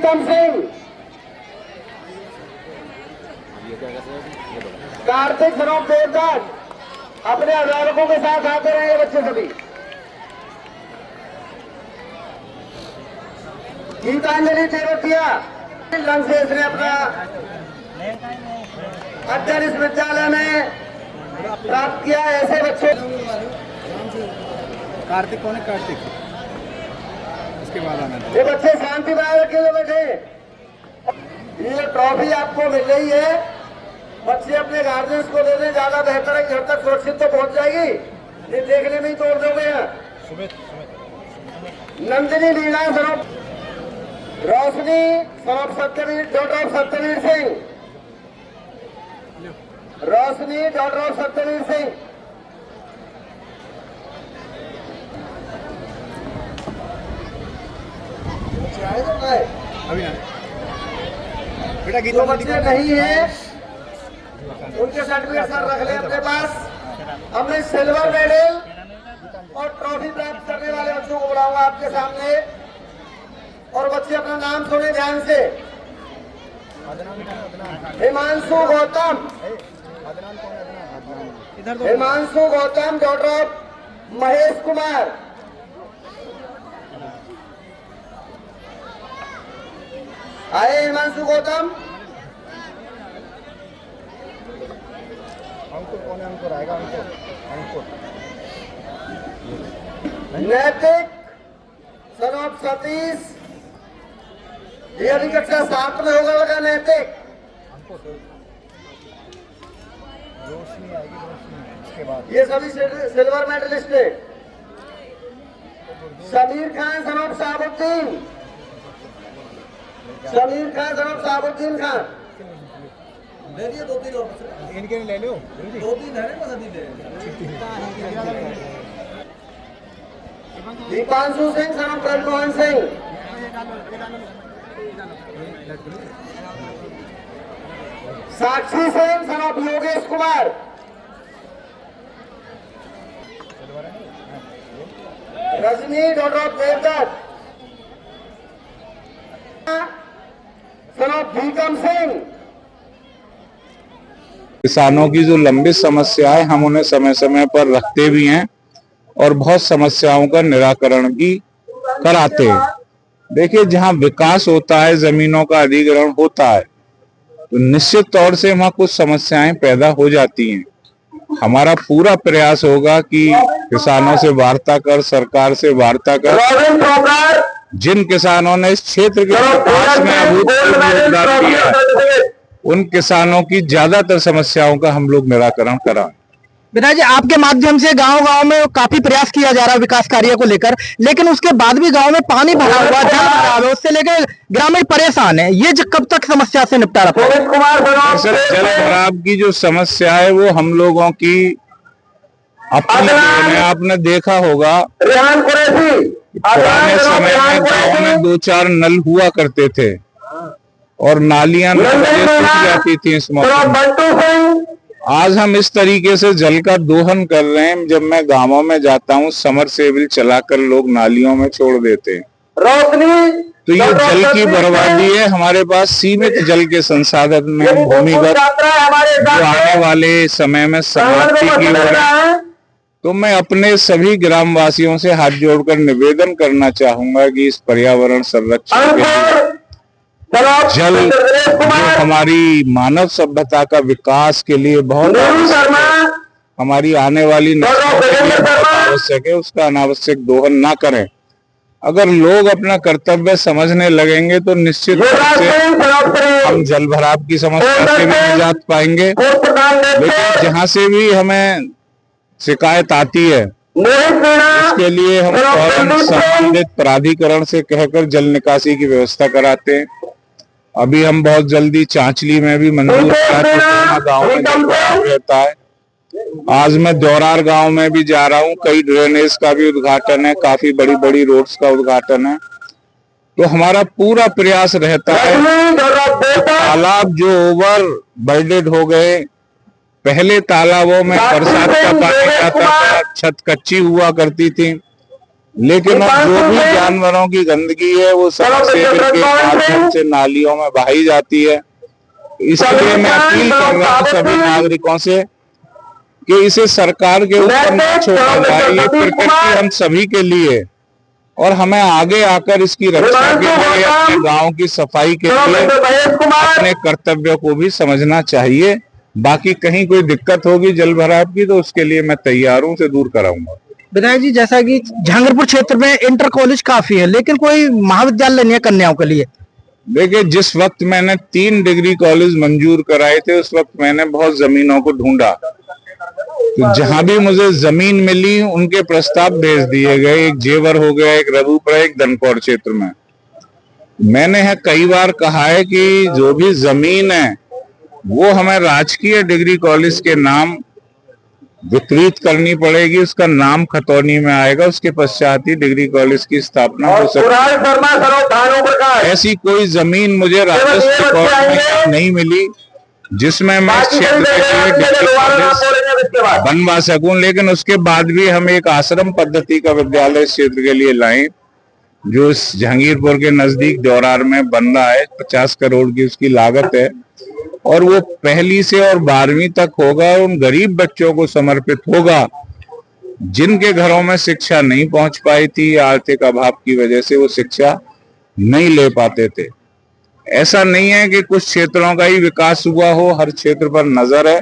भीकम सिंह, कार्तिक सनोप देवदास अपने अभिभावकों के साथ आते रहेंगे बच्चे सभी। गीतांजलि टेरोटिया लंसेस ने अपना अध्ययन इस विद्यालय में प्राप्त किया। ऐसे बच्चे कार्तिक कौन है? कार्तिक इसके बाद आना। ये बच्चे शांति बनाए रखे हुए बैठे। ये ट्रॉफी आपको मिल रही है, बच्चे अपने गार्जियंस को दे दें, ज्यादा बेहतर है। घर तक सुरक्षित तो पहुंच जाएगी, ये देखने में ही तोड़ दोगे। Nandini Leela Sanop Roshni Sanop Satyaveer daughter of Satyaveer Singh, Roshni daughter of Satyaveer Singh. अभी ना बेटा गीत जो बच्चे नहीं है उनके सर्टिफिकेट सर रख ले अपने पास। हमने सिल्वर मेडल और ट्रॉफी प्राप्त करने वाले बच्चों को बुलाऊंगा आपके सामने, और बच्चे अपना नाम सुने ध्यान से। हिमांशु गौतम, हिमांशु गौतम डॉक्टर ऑफ महेश कुमार, आए हिमांशु गौतम। अंकुर कौन है? अंकुर आएगा। अंकुर नैतिक सनोप सतीश, ये अभी कक्षा 7 में होगा लगा नैतिक। रोशनी आएगी, रोशनी इसके बाद। ये सभी सिल्वर मेडलिस्ट है। समीर खान सनोप साबुद्दीन, समीर खान सनोप साबुद्दीन खान। ले लिए 2-3 और इनके ले लो, 2-3 है ना सदी दे। दीपांशु सिंह सनोप ब्रह्मोहन सिंह, साक्षी सिंह सनोप योगेश कुमार, रजनी डॉक्टर ऑफ देवदत्त सनोप भीकम सिंह। किसानों की जो लंबित समस्याएं हम उन्हें समय समय पर रखते भी हैं और बहुत समस्याओं का निराकरण भी कराते हैं। देखिए, जहां विकास होता है, जमीनों का अधिग्रहण होता है, तो निश्चित तौर से वहां कुछ समस्याएं पैदा हो जाती हैं। हमारा पूरा प्रयास होगा कि किसानों से वार्ता कर, सरकार से वार्ता कर, जिन किसानों ने इस क्षेत्र के विकास में अभूतपूर्व योगदान दिया है, उन किसानों की ज्यादातर समस्याओं का हम लोग निराकरण कराएं। विधायक जी, आपके माध्यम से गांव-गांव में काफी प्रयास किया जा रहा है विकास कार्यों को लेकर, लेकिन उसके बाद भी गांव में पानी भरा हुआ, जल भरा हुआ, उससे लेकर ग्रामीण परेशान है। ये कब तक समस्या से निपटारा पाएगा? सर, जल भराव की जो समस्या है वो हम लोगों की अपनी है। आपने देखा होगा पुराने समय में गाँव में 2-4 नल हुआ करते थे और नालियां सूख जाती थी। इस मौसम आज हम इस तरीके से जल का दोहन कर रहे हैं। जब मैं गांवों में जाता हूं, समरसेबिल चलाकर लोग नालियों में छोड़ देते हैं, तो ये जल की बर्बादी है। हमारे पास सीमित जल के संसाधन में भूमिगत जो आने वाले समय में समाप्ति की ओर है। तो मैं अपने सभी ग्रामवासियों से हाथ जोड़कर निवेदन करना चाहूंगा कि इस पर्यावरण संरक्षण के लिए जल जो हमारी मानव सभ्यता का विकास के लिए बहुत हमारी आने वाली नस्लों के लिए बहुत आवश्यक है, उसका अनावश्यक दोहन ना करें। अगर लोग अपना कर्तव्य समझने लगेंगे तो निश्चित रूप से हम जल भराव की समस्या से भी निजात पाएंगे। लेकिन जहां से भी हमें शिकायत आती है, इसके लिए हम फौरन संबंधित प्राधिकरण से कहकर जल निकासी की व्यवस्था कराते हैं। अभी हम बहुत जल्दी चांचली में भी मंजूर गाँव में जल भराव रहता है। आज मैं दौरार गांव में भी जा रहा हूं, कई ड्रेनेज का भी उद्घाटन है, काफी बड़ी बड़ी रोड्स का उद्घाटन है। तो हमारा पूरा प्रयास रहता है। तालाब जो ओवर बर्डेड हो गए, पहले तालाबों में बरसात का पानी आता था, छत कच्ची हुआ करती थी, लेकिन अब जो भी जानवरों की गंदगी है वो सब सीवर के माध्यम से नालियों में बहाई जाती है। इसलिए मैं अपील कर रहा हूँ सभी नागरिकों से कि इसे सरकार के ऊपर न छोड़ा जाए। ये प्रकृति हम सभी के लिए, और हमें आगे आकर इसकी रक्षा के लिए, अपने गांव की सफाई के लिए अपने कर्तव्यों को भी समझना चाहिए। बाकी कहीं कोई दिक्कत होगी जल भराव की तो उसके लिए मैं तैयार हूँ, उसे दूर कराऊंगा। विधायक जी, जैसा कि जहांगीरपुर क्षेत्र में इंटर कॉलेज काफी है, लेकिन कोई महाविद्यालय नहीं है कन्याओं के लिए। देखिए, जिस वक्त मैंने 3 डिग्री कॉलेज मंजूर कराए थे उस वक्त मैंने बहुत जमीनों को ढूंढा, तो जहां भी मुझे जमीन मिली उनके प्रस्ताव भेज दिए गए। एक जेवर हो गया, एक रघुपुरा, एक दनकौर क्षेत्र में। मैंने कई बार कहा है कि जो भी जमीन है वो हमें राजकीय डिग्री कॉलेज के नाम वितरित करनी पड़ेगी, उसका नाम खतौनी में आएगा, उसके पश्चात ही डिग्री कॉलेज की स्थापना हो सकती है। ऐसी कोई जमीन मुझे राजस्व रिकॉर्ड में नहीं मिली जिसमें मैं इस क्षेत्र के लिए डिग्री कॉलेज बनवा सकूं। लेकिन उसके बाद भी हम एक आश्रम पद्धति का विद्यालय इस क्षेत्र के लिए लाएं, जो इस जहांगीरपुर के नजदीक दौरार में बन रहा है। 50 करोड़ की उसकी लागत है और वो 1ली से और 12वीं तक होगा। उन गरीब बच्चों को समर्पित होगा जिनके घरों में शिक्षा नहीं पहुंच पाई थी, आर्थिक अभाव की वजह से वो शिक्षा नहीं ले पाते थे। ऐसा नहीं है कि कुछ क्षेत्रों का ही विकास हुआ हो, हर क्षेत्र पर नजर है।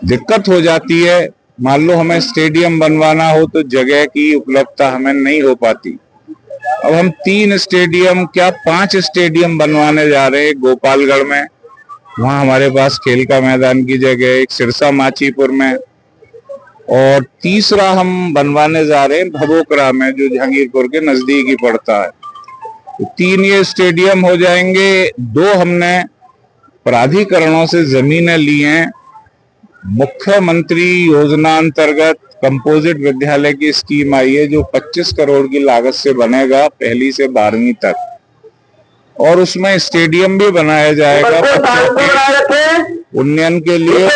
दिक्कत हो जाती है, मान लो हमें स्टेडियम बनवाना हो तो जगह की उपलब्धता हमें नहीं हो पाती। अब हम 3 स्टेडियम क्या 5 स्टेडियम बनवाने जा रहे हैं। गोपालगढ़ में, वहां हमारे पास खेल का मैदान की जगह, एक सिरसा माचीपुर में, और तीसरा हम बनवाने जा रहे हैं भबोकरा में, जो जहांगीरपुर के नजदीक ही पड़ता है। तो 3 ये स्टेडियम हो जाएंगे। 2 हमने प्राधिकरणों से जमीनें ली हैं। मुख्यमंत्री योजना अंतर्गत कंपोजिट विद्यालय की स्कीम आई है जो 25 करोड़ की लागत से बनेगा 1ली से 12वीं तक, और उसमें स्टेडियम भी बनाया जाएगा बच्चों के उन्नयन के लिए।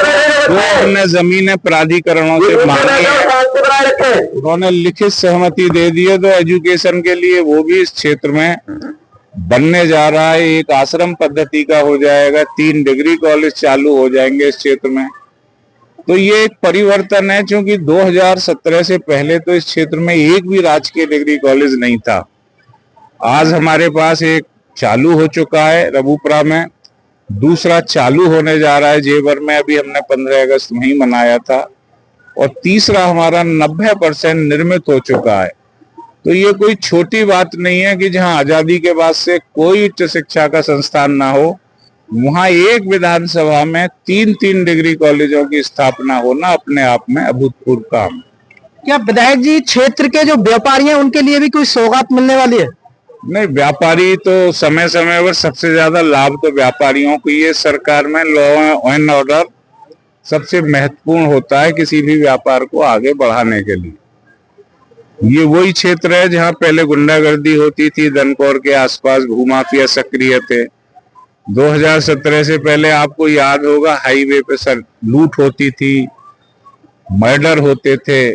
2 हमने जमीनें प्राधिकरणों से मांगी है, उन्होंने लिखित सहमति दे दी है। तो एजुकेशन के लिए वो भी इस क्षेत्र में बनने जा रहा है। एक आश्रम पद्धति का हो जाएगा, 3 डिग्री कॉलेज चालू हो जाएंगे इस क्षेत्र में। तो ये एक परिवर्तन है, क्योंकि 2017 से पहले तो इस क्षेत्र में एक भी राजकीय डिग्री कॉलेज नहीं था। आज हमारे पास एक चालू हो चुका है रघुपुरा में, दूसरा चालू होने जा रहा है जेवर में, अभी हमने 15 अगस्त में ही मनाया था, और तीसरा हमारा 90% निर्मित हो चुका है। तो ये कोई छोटी बात नहीं है कि जहां आजादी के बाद से कोई उच्च शिक्षा का संस्थान ना हो, वहां एक विधानसभा में 3-3 डिग्री कॉलेजों की स्थापना होना अपने आप में अभूतपूर्व काम। क्या विधायक जी, क्षेत्र के जो व्यापारी हैं उनके लिए भी कोई सौगात मिलने वाली है? नहीं, व्यापारी तो समय समय पर सबसे ज्यादा लाभ तो व्यापारियों को ही है। सरकार में लॉ एंड ऑर्डर सबसे महत्वपूर्ण होता है किसी भी व्यापार को आगे बढ़ाने के लिए। ये वही क्षेत्र है जहां पहले गुंडागर्दी होती थी, दनकौर के आसपास भूमाफिया सक्रिय थे। 2017 से पहले आपको याद होगा हाईवे पे लूट होती थी, मर्डर होते थे,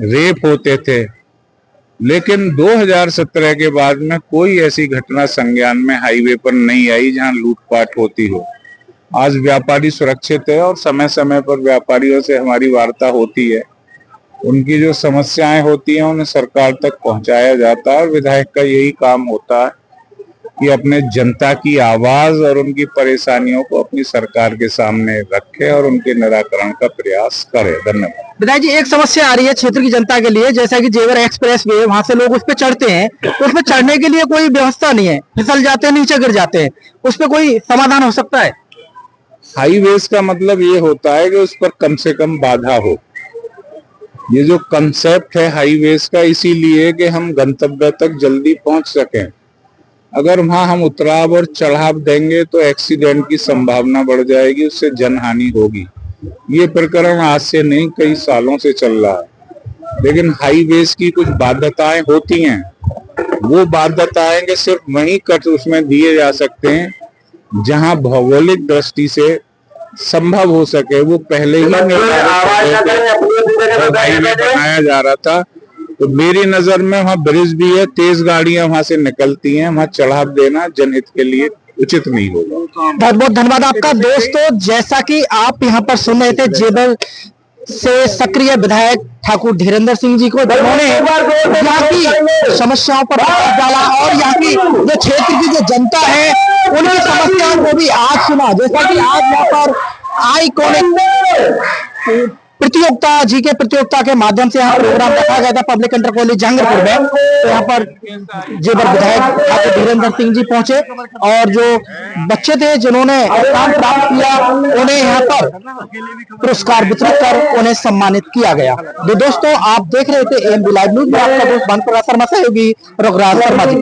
रेप होते थे। लेकिन 2017 के बाद में कोई ऐसी घटना संज्ञान में हाईवे पर नहीं आई जहां लूटपाट होती हो। आज व्यापारी सुरक्षित है और समय समय पर व्यापारियों से हमारी वार्ता होती है। उनकी जो समस्याएं होती हैं उन्हें सरकार तक पहुंचाया जाता है। और विधायक का यही काम होता है कि अपने जनता की आवाज और उनकी परेशानियों को अपनी सरकार के सामने रखे और उनके निराकरण का प्रयास करे। धन्यवाद। विधायक जी, एक समस्या आ रही है क्षेत्र की जनता के लिए, जैसा कि जेवर एक्सप्रेस वे, वहां से लोग उस पर चढ़ते हैं तो उसमें चढ़ने के लिए कोई व्यवस्था नहीं है, फिसल जाते हैं, नीचे गिर जाते हैं। उस पर कोई समाधान हो सकता है? हाईवेज का मतलब ये होता है कि उस पर कम से कम बाधा हो। ये जो कंसेप्ट है हाईवेज का इसीलिए कि हम गंतव्य तक जल्दी पहुंच सकें। अगर वहां हम उतराव और चढ़ाव देंगे तो एक्सीडेंट की संभावना बढ़ जाएगी, उससे जनहानि होगी। ये प्रकरण आज से नहीं, कई सालों से चल रहा है। लेकिन हाईवेज की कुछ बाध्यताएं होती हैं, वो बाध्यताएं कि सिर्फ वही कट उसमें दिए जा सकते हैं जहां भौगोलिक दृष्टि से संभव हो सके। वो पहले ही हाईवे बनाया जा रहा था तो मेरी नजर में वहाँ ब्रिज भी है, तेज गाड़ियां वहां से निकलती हैं, वहां चढ़ाव देना जनहित के लिए उचित नहीं होगा। बहुत बहुत धन्यवाद आपका। दोस्तों, जैसा कि आप यहाँ पर सुन रहे थे जेबर से सक्रिय विधायक ठाकुर धीरेन्द्र सिंह जी को, जिन्होंने यहाँ की समस्याओं पर प्रकाश डाला और यहाँ की जो क्षेत्र की जो जनता है उनकी समस्याओं को भी आज सुना। जैसा कि आज यहाँ पर आइकॉनिक प्रतियोगिता जीके प्रतियोगिता के माध्यम से यहाँ प्रोग्राम रखा गया था पब्लिक इंटर कॉलेज जहांगीरपुर में। तो यहाँ पर जेबर विधायक ठाकुर धीरेन्द्र सिंह जी पहुंचे और जो बच्चे थे जिन्होंने स्थान प्राप्त किया उन्हें यहाँ पर पुरस्कार वितरित कर उन्हें सम्मानित किया गया। तो दोस्तों, आप देख रहे थे एएमबी लाइव न्यूज में आपका दोस्त भानुप्रकाश शर्मा, सहयोगी रघुराज शर्मा जी।